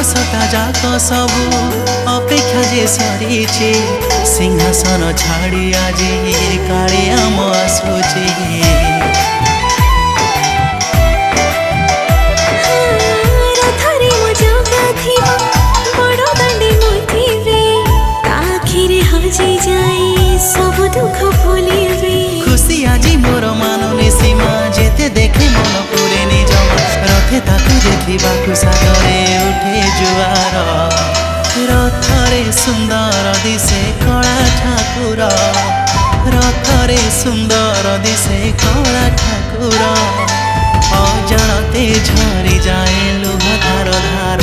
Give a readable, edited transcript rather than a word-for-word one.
बरसता जाक सबू अपेक्षा जे सरीचे सिंहासन छाड़ी आज काले आम आसुचे खुशी आज मोर मानुनी सीमा जेते देखे मन पुरे निज रथे ताकू देखा सागरे उठे जुआर रथरे सुंदर दिशे कला ठाकुर रथरे सुंदर दिशे कला ठाकुर अजाणते झरी जाए लुह धार धार